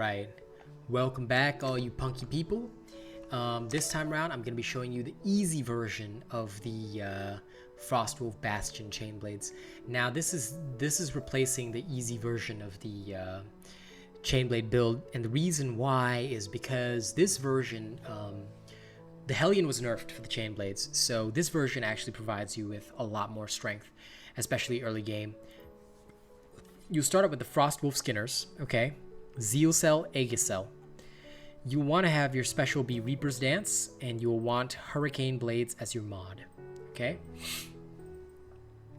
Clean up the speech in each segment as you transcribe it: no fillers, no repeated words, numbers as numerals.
Alright, welcome back all you punky people. This time around I'm going to be showing you the easy version of the Frostwolf Bastion Chainblades. Now this is replacing the easy version of the Chainblade build, and the reason why is because this version, the Hellion was nerfed for the Chainblades, so this version actually provides you with a lot more strength, especially early game. You start up with the Frostwolf Skinners, okay? Zeal Cell, Aegis Cell. You want to have your special be Reaper's Dance, and you'll want Hurricane Blades as your mod, okay?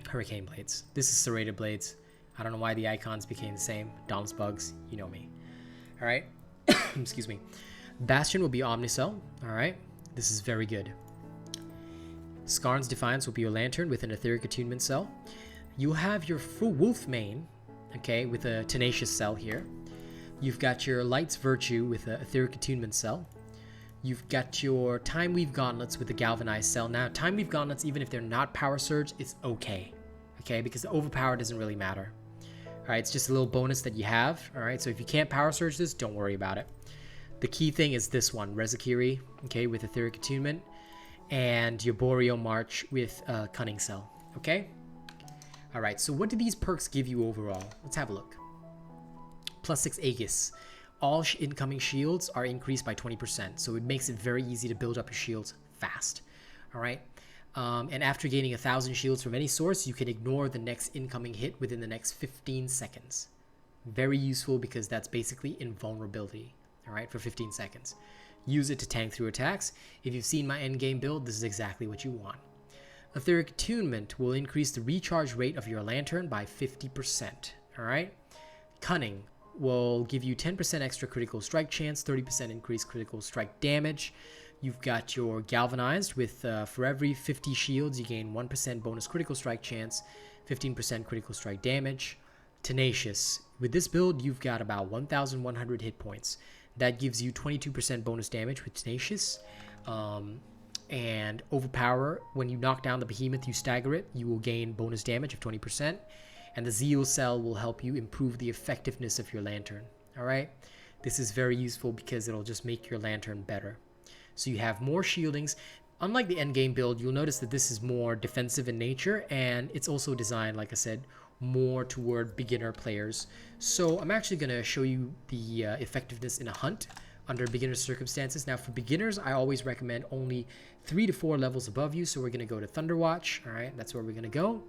Hurricane Blades. This is Serrated Blades. I don't know why the icons became the same. Dauntless Bugs, you know me. Alright, excuse me. Bastion will be Omnicell, alright? This is very good. Skarn's Defiance will be your Lantern with an Etheric Attunement Cell. You'll have your full Wolf main, okay, with a Tenacious Cell here. You've got your Light's Virtue with an Etheric Attunement Cell. You've got your Time Weave Gauntlets with a Galvanized Cell. Now, Time Weave Gauntlets, even if they're not Power Surge, it's okay, because the overpower doesn't really matter. Alright, it's just a little bonus that you have. Alright, so if you can't Power Surge this, don't worry about it. The key thing is this one, Rezakiri, okay, with Etheric Attunement, and your Boreal March with Cunning Cell, okay? Alright, so what do these perks give you overall? Let's have a look. +6 Aegis. All incoming shields are increased by 20%, so it makes it very easy to build up your shields fast. Alright? And after gaining 1,000 shields from any source, you can ignore the next incoming hit within the next 15 seconds. Very useful because that's basically invulnerability. Alright, for 15 seconds. Use it to tank through attacks. If you've seen my endgame build, this is exactly what you want. Etheric Attunement will increase the recharge rate of your Lantern by 50%. Alright? Cunning will give you 10% extra critical strike chance, 30% increased critical strike damage. You've got your Galvanized with for every 50 shields you gain 1% bonus critical strike chance, 15% critical strike damage. Tenacious. With this build, you've got about 1,100 hit points. That gives you 22% bonus damage with Tenacious. And Overpower, when you knock down the behemoth, you stagger it, you will gain bonus damage of 20%. And the Zeal Cell will help you improve the effectiveness of your Lantern. Alright? This is very useful because it'll just make your Lantern better. So you have more shieldings. Unlike the endgame build, you'll notice that this is more defensive in nature, and it's also designed, like I said, more toward beginner players. So I'm actually going to show you the effectiveness in a hunt under beginner circumstances. Now for beginners, I always recommend only 3 to 4 levels above you. So we're going to go to Thunderwatch. Alright, that's where we're going to go.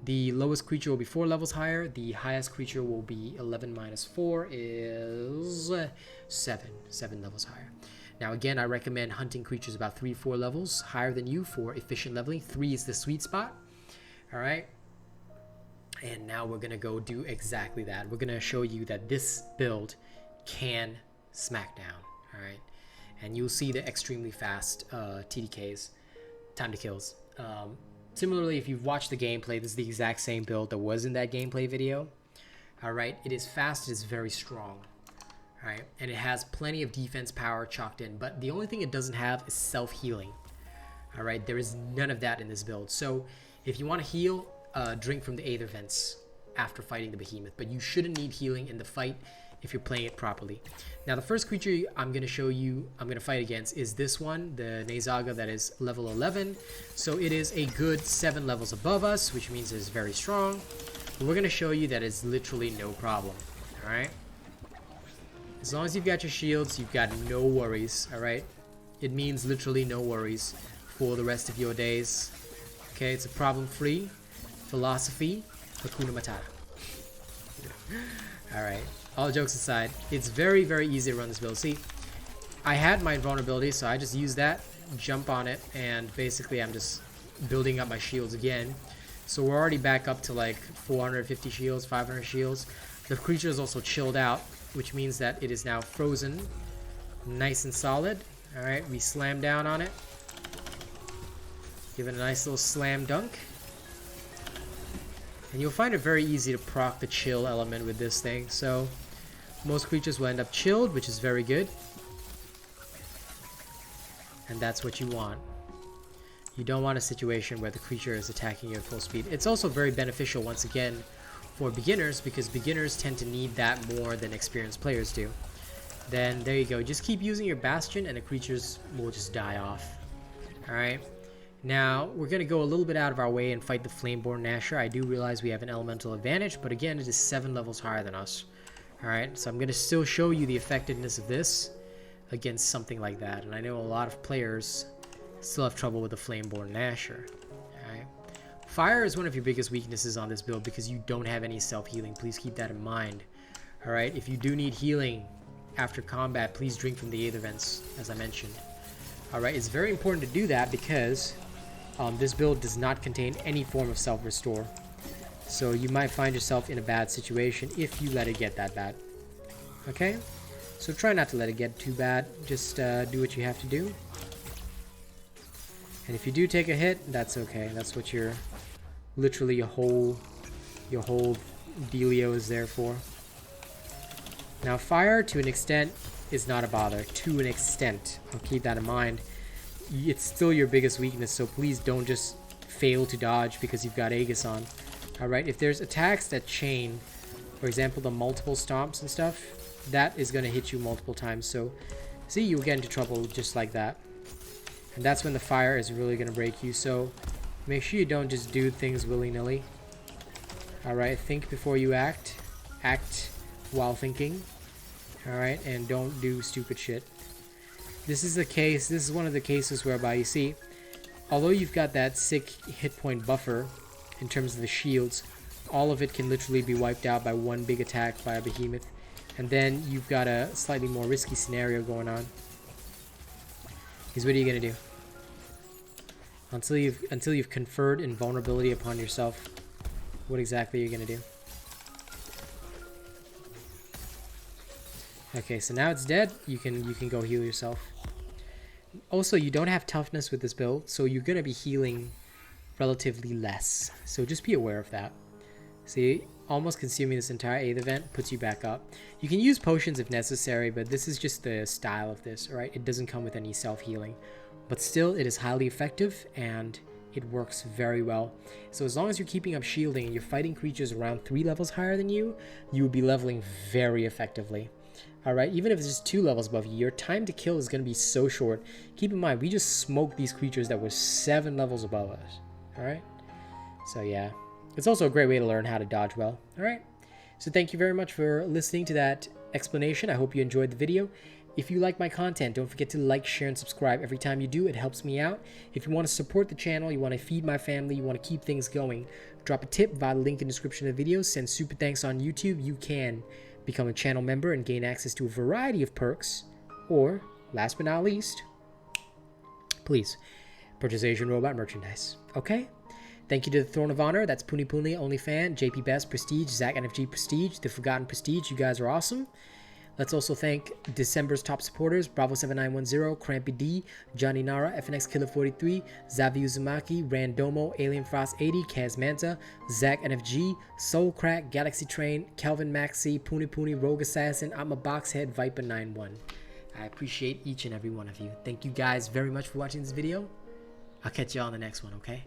The lowest creature will be 4 levels higher. The highest creature will be 11 minus 4 is 7 levels higher. Now again, I recommend hunting creatures about 3-4 levels higher than you for efficient leveling. 3 is the sweet spot. Alright. And now we're going to go do exactly that. We're going to show you that this build can smack down. Alright. And you'll see the extremely fast TDKs, time to kills. Similarly, if you've watched the gameplay, this is the exact same build that was in that gameplay video. Alright, it is fast, it is very strong. Alright, and it has plenty of defense power chalked in, but the only thing it doesn't have is self-healing. Alright, there is none of that in this build. So, if you want to heal, drink from the Aether Vents after fighting the behemoth, but you shouldn't need healing in the fight if you're playing it properly. Now the first creature I'm going to show you, I'm going to fight against, is this one, the Nezaga, that is level 11. So it is a good 7 levels above us, which means it's very strong. But we're going to show you that it's literally no problem. Alright? As long as you've got your shields, you've got no worries. Alright? It means literally no worries for the rest of your days. Okay, it's a problem-free philosophy. Hakuna Matata. Alright. All jokes aside, it's very, very easy to run this build. See, I had my invulnerability, so I just use that, jump on it, and basically I'm just building up my shields again. So we're already back up to like 450 shields, 500 shields. The creature is also chilled out, which means that it is now frozen, nice and solid. Alright, we slam down on it. Give it a nice little slam dunk. And you'll find it very easy to proc the chill element with this thing. So most creatures will end up chilled, which is very good. And that's what you want. You don't want a situation where the creature is attacking you at full speed. It's also very beneficial, once again, for beginners, because beginners tend to need that more than experienced players do. then there you go. Just keep using your Bastion and the creatures will just die off. Alright. Now, we're going to go a little bit out of our way and fight the Flameborn Gnasher. I do realize we have an elemental advantage, but again, it is 7 levels higher than us. Alright, so I'm going to still show you the effectiveness of this against something like that. And I know a lot of players still have trouble with the Flameborn Gnasher. Alright. Fire is one of your biggest weaknesses on this build because you don't have any self-healing. Please keep that in mind. Alright, if you do need healing after combat, please drink from the Aether Vents, as I mentioned. Alright, it's very important to do that because this build does not contain any form of self-restore. So you might find yourself in a bad situation if you let it get that bad. Okay? So try not to let it get too bad. Just do what you have to do. And if you do take a hit, that's okay. That's what your literally your whole dealio is there for. Now fire, to an extent, is not a bother. To an extent. I'll keep that in mind. It's still your biggest weakness, so please don't just fail to dodge because you've got Aegis on. Alright, if there's attacks that chain, for example the multiple stomps and stuff, that is going to hit you multiple times. So see, you'll get into trouble just like that. And that's when the fire is really going to break you. So make sure you don't just do things willy-nilly. Alright, think before you act. Act while thinking. Alright, and don't do stupid shit. This is one of the cases whereby, you see, although you've got that sick hit point buffer in terms of the shields, all of it can literally be wiped out by one big attack by a behemoth. And then you've got a slightly more risky scenario going on. Because what are you going to do? Until you've conferred invulnerability upon yourself, what exactly are you going to do? Okay, so now it's dead. You can go heal yourself. Also, you don't have toughness with this build, so you're going to be healing relatively less. So just be aware of that. See, almost consuming this entire Aether Vent puts you back up. You can use potions if necessary, but this is just the style of this, right? It doesn't come with any self-healing. But still, it is highly effective, and it works very well. So as long as you're keeping up shielding and you're fighting creatures around 3 levels higher than you, you will be leveling very effectively. Alright, even if it's just 2 levels above you, your time to kill is going to be so short. Keep in mind, we just smoked these creatures that were 7 levels above us. Alright? So yeah. It's also a great way to learn how to dodge well. Alright? So thank you very much for listening to that explanation. I hope you enjoyed the video. If you like my content, don't forget to like, share, and subscribe. Every time you do, it helps me out. If you want to support the channel, you want to feed my family, you want to keep things going, drop a tip via the link in the description of the video. Send super thanks on YouTube. You can become a channel member and gain access to a variety of perks. Or, last but not least, please purchase Asian Robot merchandise. Okay? Thank you to the Throne of Honor. That's Puni Puni, OnlyFan, JP Best, Prestige, Zach NFG Prestige, The Forgotten Prestige. You guys are awesome. Let's also thank December's top supporters: Bravo7910, Crampy D, Johnny Nara, FNX Killer 43, Zavi Uzumaki, Randomo, Alien Frost 80, Kaz Manta, Zach NFG, Soul Crack, Galaxy Train, Kelvin Maxi, Puni Puni, Rogue Assassin, I'm a Boxhead, Viper 91. I appreciate each and every one of you. Thank you guys very much for watching this video. I'll catch you all on the next one, okay?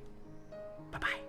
Bye-bye.